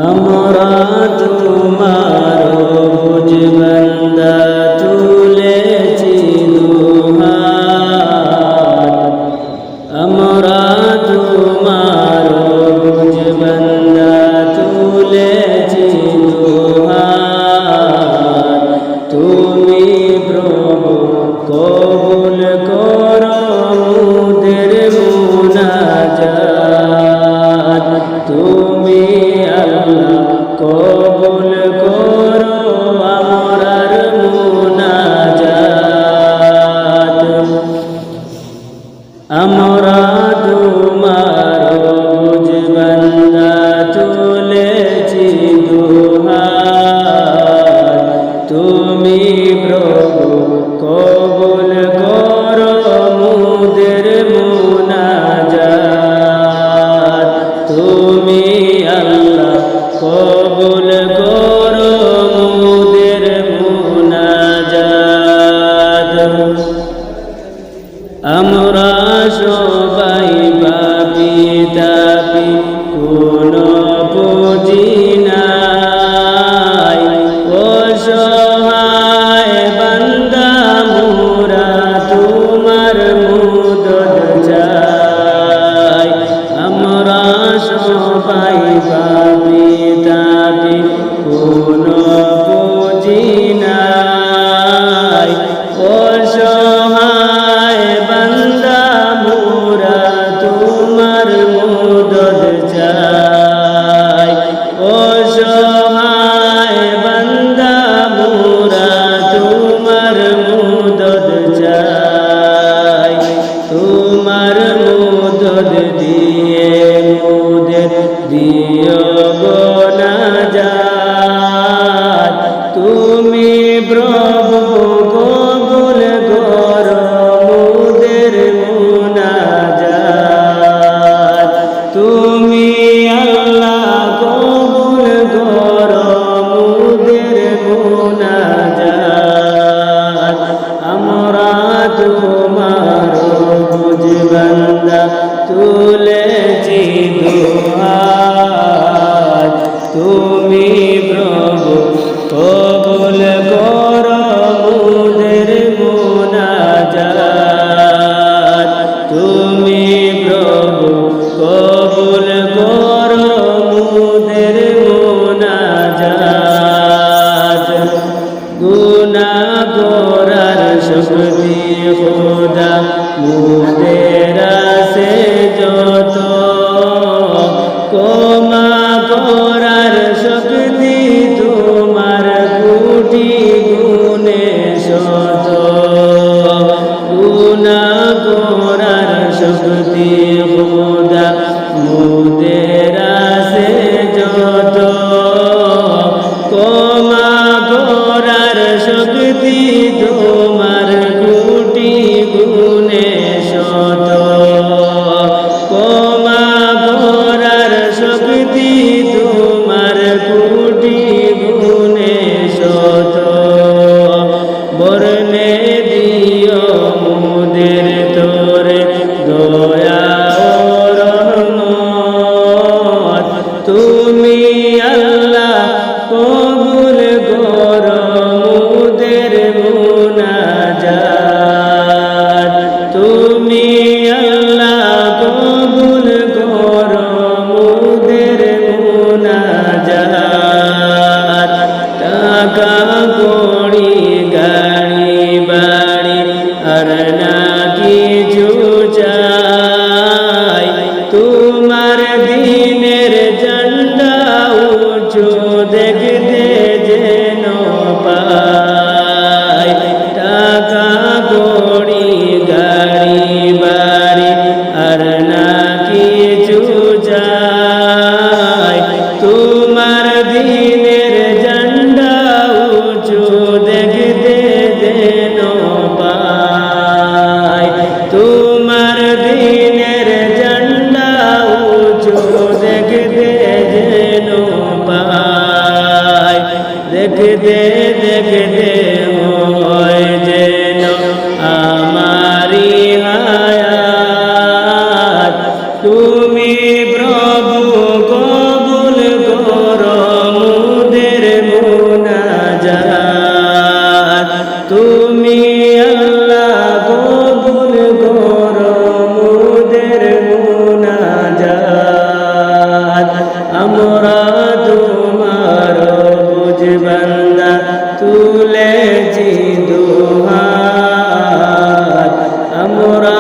আমরা তোমার বুঝ বান্দা তুলেছি দুহাত, আমরা তোমার বুঝ বান্দা তুলেছি দুহাত। তুমি প্রভু কবুল করো মোদের মুনাজাত, তুমি আল্লাহ কবুল করো আমরার মুনাজাত। আমরা তোমার বুঝ বান্দা তুলেছি দুহাত, তুমি প্রভু কবুল করো মোদের মুনাজাত, তুমি আল্লাহ কবুল করো মোদের মুনাজাত। আমরা সবাই পাপী তাপী, কোনো পুঁজি নাই, অসহায় বান্দা মোরা তোমার মদদ চাই। আমরা সবাই পাপী তাপী, কোনো পুঁজি নাই, অসহায় বান্দা মোরা তোমার মদদ চাই। অসহায় বান্দা মোরা তোমার মদদ চাই। তোমার মদদ দিয়ে মোদের দিও নাজাত, তুমি প্রভু কবুল করো মোদের মুনাজাত, তুমি আল্লাহ কবুল করো মোদের মুনাজাত। আমরা তোমার বুঝ বান্দা তুলেছি দুহাত, তুমি প্রভু কবুল করো মোদের মুনাজাত, তুমি প্রভু কবুল করো মোদের মুনাজাত। গুনাহ করার শক্তি খোদা মোদের আছে যত, ক্ষমা করার শক্তি তোমার কোটি গুণে শত। গুনাহ করার শক্তি খোদা মোদের আছে যত, ক্ষমা করার শক্তি তোমার কোটি গুণে শত। ক্ষমা করার শক্তি তোমার কোটি গুণে শত। বর্ণে দিও মোদের তোরে দয়া ও রহমত, তুমি আল্লাহ কবুল করো মোদের মুনাজাত, তুমি আল্লাহ কবুল করো মোদের মুনাজাত। টাকা কড়ি গাড়ি বাড়ি আর না কিছু চাই, তোমার দিনের ঝান্ডা উঁচু দেখতে যেন পাই। টাকা কড়ি গাড়ি বাড়ি আর না কিছু চাই, তোমার দিনের ঝান্ডা উঁচু দেখতে যেন পাই। তোমার দিনের ঝান্ডা উঁচু দেখতে যেন পাই। দেখতে দেখতে হয় যেন আমারি হায়াত, তুমি প্রভু আমরা